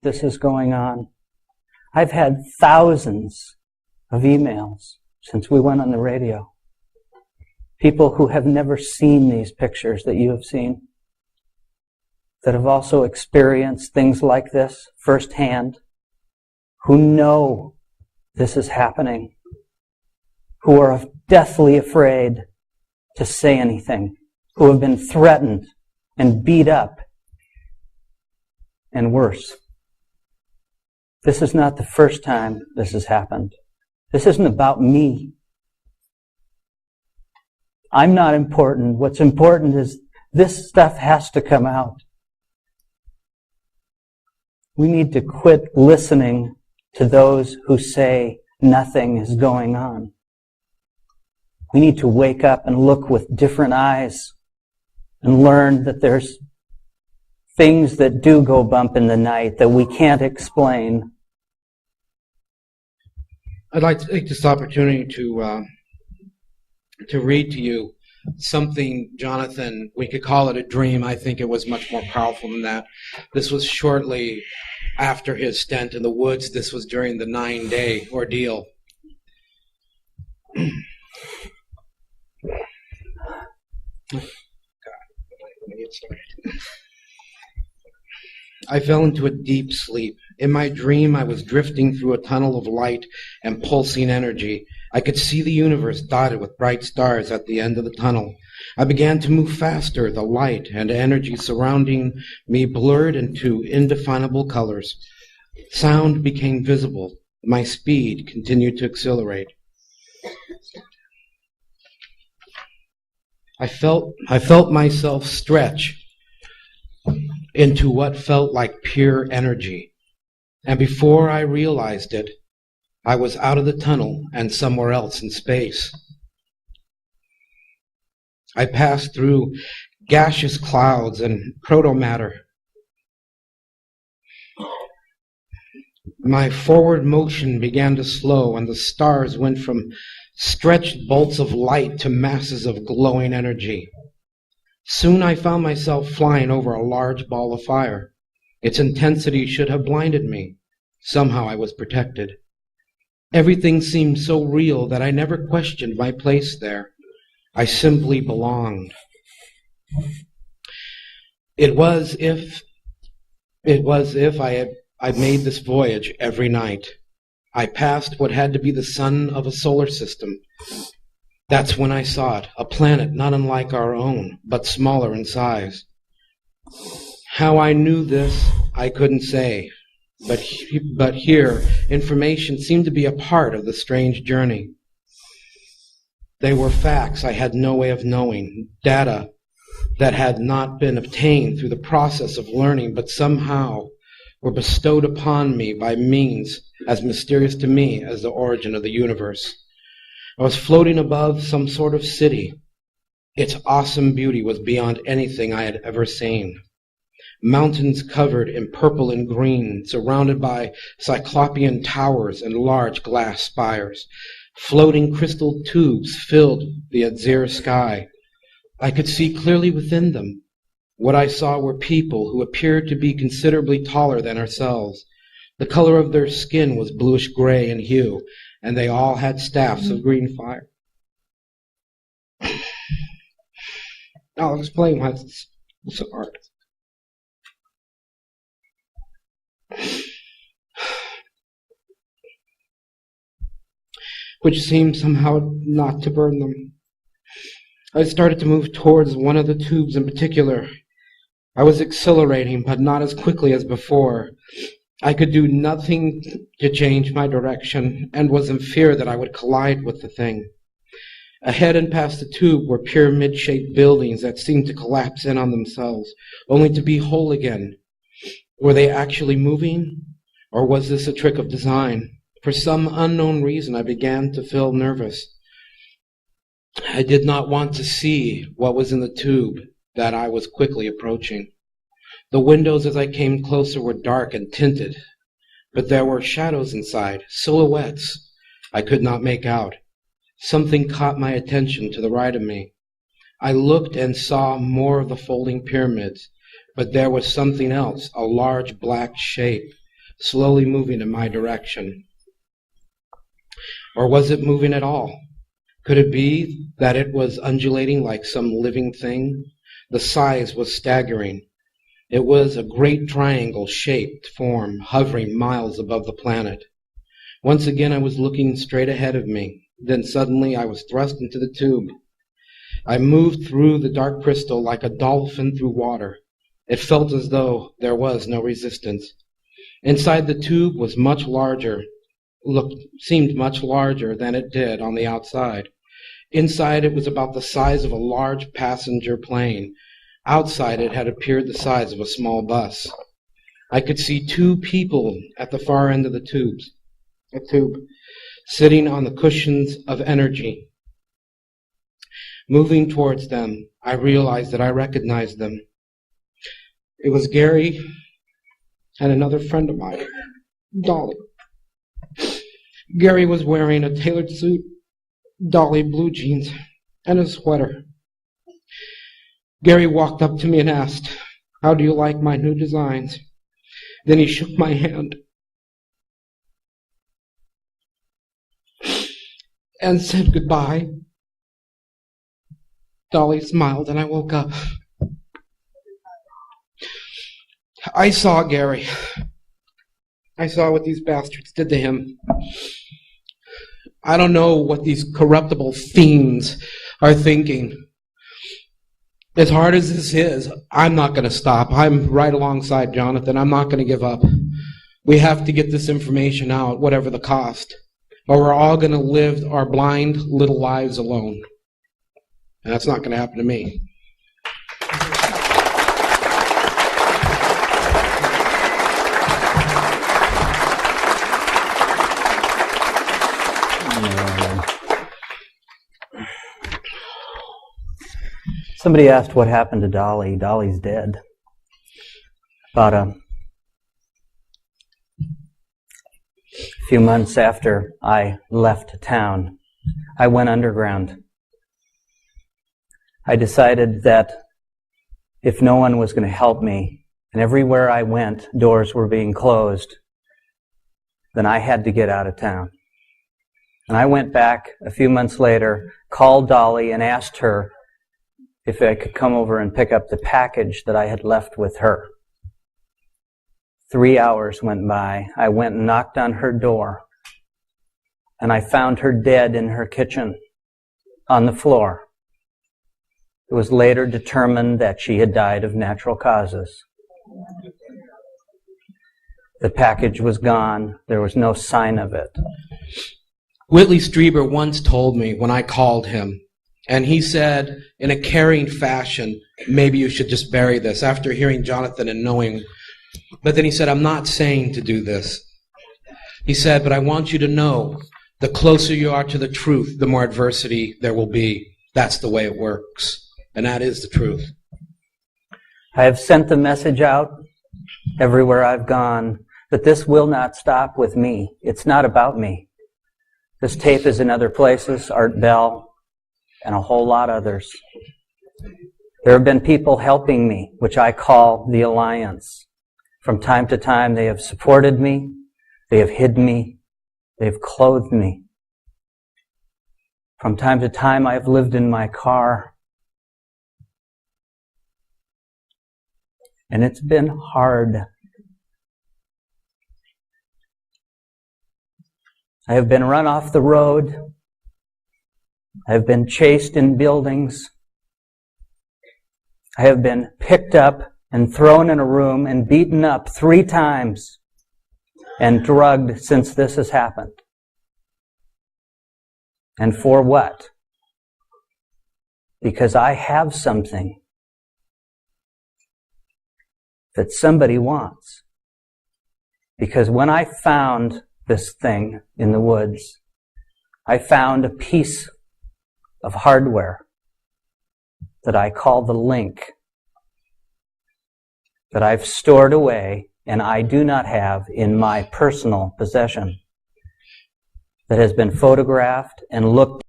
this is going on. I've had thousands of emails since we went on the radio. People who have never seen these pictures that you have seen, that have also experienced things like this firsthand, who know this is happening, who are deathly afraid to say anything, who have been threatened and beat up, and worse. This is not the first time this has happened. This isn't about me. I'm not important. What's important is this stuff has to come out. We need to quit listening to those who say nothing is going on. We need to wake up and look with different eyes and learn that there's things that do go bump in the night that we can't explain. I'd like to take this opportunity to read to you something, Jonathan, we could call it a dream. I think it was much more powerful than that. This was shortly after his stint in the woods. This was during the 9-day ordeal. I fell into a deep sleep. In my dream, I was drifting through a tunnel of light and pulsing energy. I could see the universe dotted with bright stars at the end of the tunnel. I began to move faster. The light and energy surrounding me blurred into indefinable colors. Sound became visible. My speed continued to accelerate. I felt myself stretch into what felt like pure energy. And before I realized it, I was out of the tunnel and somewhere else in space. I passed through gaseous clouds and protomatter. My forward motion began to slow, and the stars went from stretched bolts of light to masses of glowing energy. Soon I found myself flying over a large ball of fire. Its intensity should have blinded me. Somehow I was protected. Everything seemed so real that I never questioned my place there. I simply belonged. It was if I made this voyage every night. I passed what had to be the sun of a solar system. That's when I saw it, a planet not unlike our own, but smaller in size. How I knew this, I couldn't say. But here, information seemed to be a part of the strange journey. They were facts I had no way of knowing, data that had not been obtained through the process of learning, but somehow were bestowed upon me by means as mysterious to me as the origin of the universe. I was floating above some sort of city. Its awesome beauty was beyond anything I had ever seen. Mountains covered in purple and green, surrounded by cyclopean towers and large glass spires. Floating crystal tubes filled the azure sky. I could see clearly within them. What I saw were people who appeared to be considerably taller than ourselves. The color of their skin was bluish-gray in hue, and they all had staffs of green fire. I'll explain why it's so hard. Which seemed somehow not to burn them. I started to move towards one of the tubes in particular. I was accelerating, but not as quickly as before. I could do nothing to change my direction, and was in fear that I would collide with the thing. Ahead and past the tube were pyramid-shaped buildings that seemed to collapse in on themselves, only to be whole again. Were they actually moving, or was this a trick of design? For some unknown reason, I began to feel nervous. I did not want to see what was in the tube that I was quickly approaching. The windows as I came closer were dark and tinted, but there were shadows inside, silhouettes I could not make out. Something caught my attention to the right of me. I looked and saw more of the folding pyramids, but there was something else, a large black shape, slowly moving in my direction. Or was it moving at all? Could it be that it was undulating like some living thing? The size was staggering. It was a great triangle-shaped form hovering miles above the planet. Once again I was looking straight ahead of me. Then suddenly I was thrust into the tube. I moved through the dark crystal like a dolphin through water. It felt as though there was no resistance. Inside the tube was much larger, seemed much larger than it did on the outside. Inside it was about the size of a large passenger plane. Outside it had appeared the size of a small bus. I could see two people at the far end of the tube, sitting on the cushions of energy. Moving towards them, I realized that I recognized them. It was Gary and another friend of mine, Dolly. Gary was wearing a tailored suit, Dolly blue jeans, and a sweater. Gary walked up to me and asked, "How do you like my new designs?" Then he shook my hand and said goodbye. Dolly smiled and I woke up. I saw Gary. I saw what these bastards did to him. I don't know what these corruptible fiends are thinking. As hard as this is, I'm not going to stop. I'm right alongside Jonathan. I'm not going to give up. We have to get this information out, whatever the cost, or we're all going to live our blind little lives alone. And that's not going to happen to me. Somebody asked what happened to Dolly. Dolly's dead. About a few months after I left town, I went underground. I decided that if no one was going to help me, and everywhere I went, doors were being closed, then I had to get out of town. And I went back a few months later, called Dolly, and asked her if I could come over and pick up the package that I had left with her. 3 hours went by. I went and knocked on her door, and I found her dead in her kitchen on the floor. It was later determined that she had died of natural causes. The package was gone. There was no sign of it. Whitley Strieber once told me when I called him, and he said in a caring fashion, maybe you should just bury this, after hearing Jonathan and knowing. But then he said, I'm not saying to do this. He said, but I want you to know, the closer you are to the truth, the more adversity there will be. That's the way it works. And that is the truth. I have sent the message out everywhere I've gone, but this will not stop with me. It's not about me. This tape is in other places, Art Bell, and a whole lot others. There have been people helping me, which I call the Alliance. From time to time, they have supported me, they have hidden me, they have clothed me. From time to time, I have lived in my car. And it's been hard. I have been run off the road. I have been chased in buildings. I have been picked up and thrown in a room and beaten up 3 times and drugged since this has happened. And for what? Because I have something that somebody wants. Because when I found this thing in the woods, I found a piece of hardware that I call the link, that I've stored away and I do not have in my personal possession, that has been photographed and looked